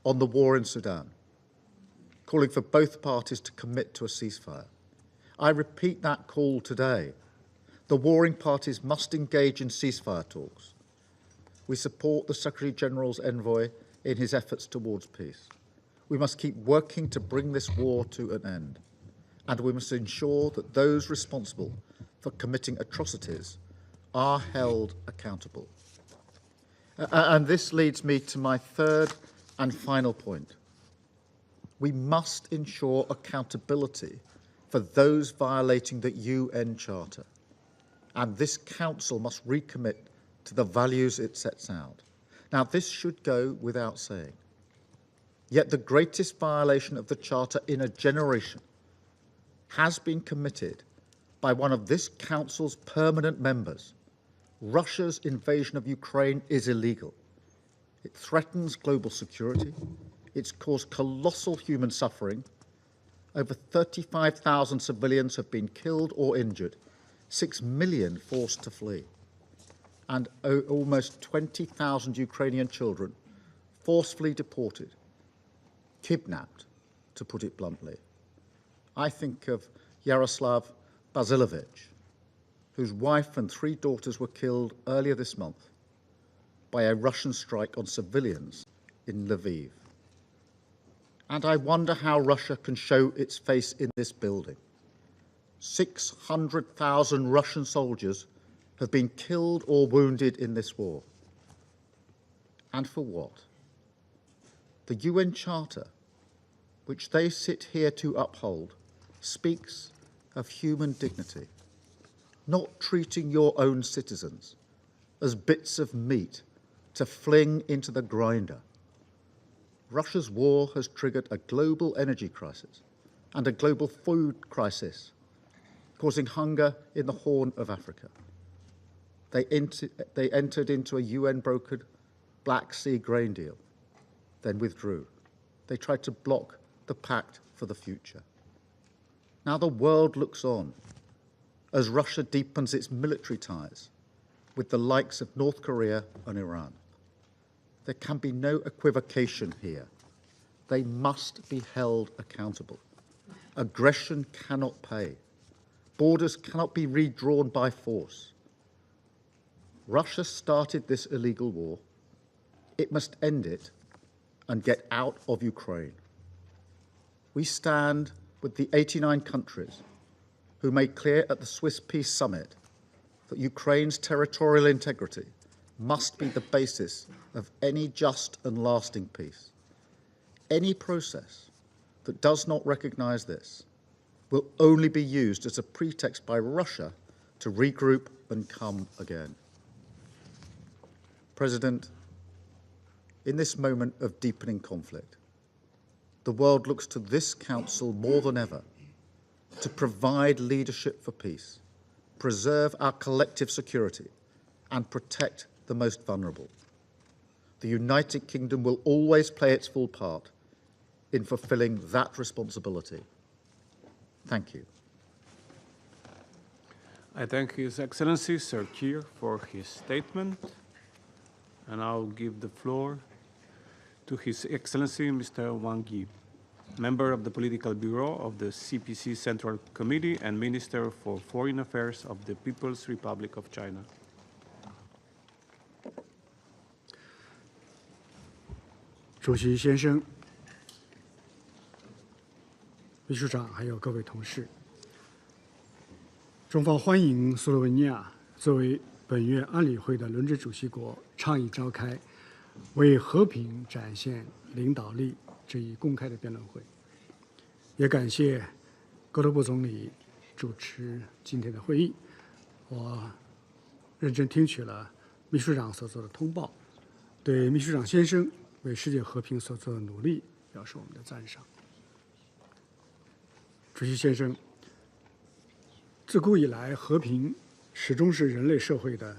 on the war in Sudan, calling for both parties to commit to a ceasefire. I repeat that call today. The warring parties must engage in ceasefire talks. We support the Secretary-General's envoy in his efforts towards peace. We must keep working to bring this war to an end, and we must ensure that those responsible for committing atrocities are held accountable. And this leads me to my third and final point. We must ensure accountability for those violating the UN Charter, and this Council must recommit to the values it sets out. Now, this should go without saying. Yet the greatest violation of the Charter in a generation has been committed by one of this Council's permanent members. Russia's invasion of Ukraine is illegal. It threatens global security. It's caused colossal human suffering. Over 35,000 civilians have been killed or injured, 6 million forced to flee, and almost 20,000 Ukrainian children forcefully deported, kidnapped, to put it bluntly. I think of Yaroslav Basilovich, whose wife and 3 daughters were killed earlier this month by a Russian strike on civilians in Lviv. And I wonder how Russia can show its face in this building. 600,000 Russian soldiers have been killed or wounded in this war. And for what? The UN Charter, which they sit here to uphold, speaks of human dignity, not treating your own citizens as bits of meat to fling into the grinder. Russia's war has triggered a global energy crisis and a global food crisis, causing hunger in the Horn of Africa. They entered into a UN-brokered Black Sea grain deal, then withdrew. They tried to block the pact for the future. Now the world looks on as Russia deepens its military ties with the likes of North Korea and Iran. There can be no equivocation here. They must be held accountable. Aggression cannot pay. Borders cannot be redrawn by force. Russia started this illegal war. It must end it and get out of Ukraine. We stand with the 89 countries who made clear at the Swiss Peace Summit that Ukraine's territorial integrity must be the basis of any just and lasting peace. Any process that does not recognize this will only be used as a pretext by Russia to regroup and come again. President, in this moment of deepening conflict, the world looks to this Council more than ever to provide leadership for peace, preserve our collective security, and protect the most vulnerable. The United Kingdom will always play its full part in fulfilling that responsibility. Thank you. I thank His Excellency Sir Keir for his statement, and I'll give the floor to His Excellency Mr. Wang Yi, Member of the Political Bureau of the CPC Central Committee and Minister for Foreign Affairs of the People's Republic of China. 主席先生、秘书长，还有各位同事，中方欢迎斯洛文尼亚作为本月安理会的轮值主席国倡议召开为和平展现领导力这一公开的辩论会，也感谢格罗布总理主持今天的会议。我认真听取了秘书长所做的通报，对秘书长先生为世界和平所做的努力表示我们的赞赏。主席先生，自古以来，和平始终是人类社会的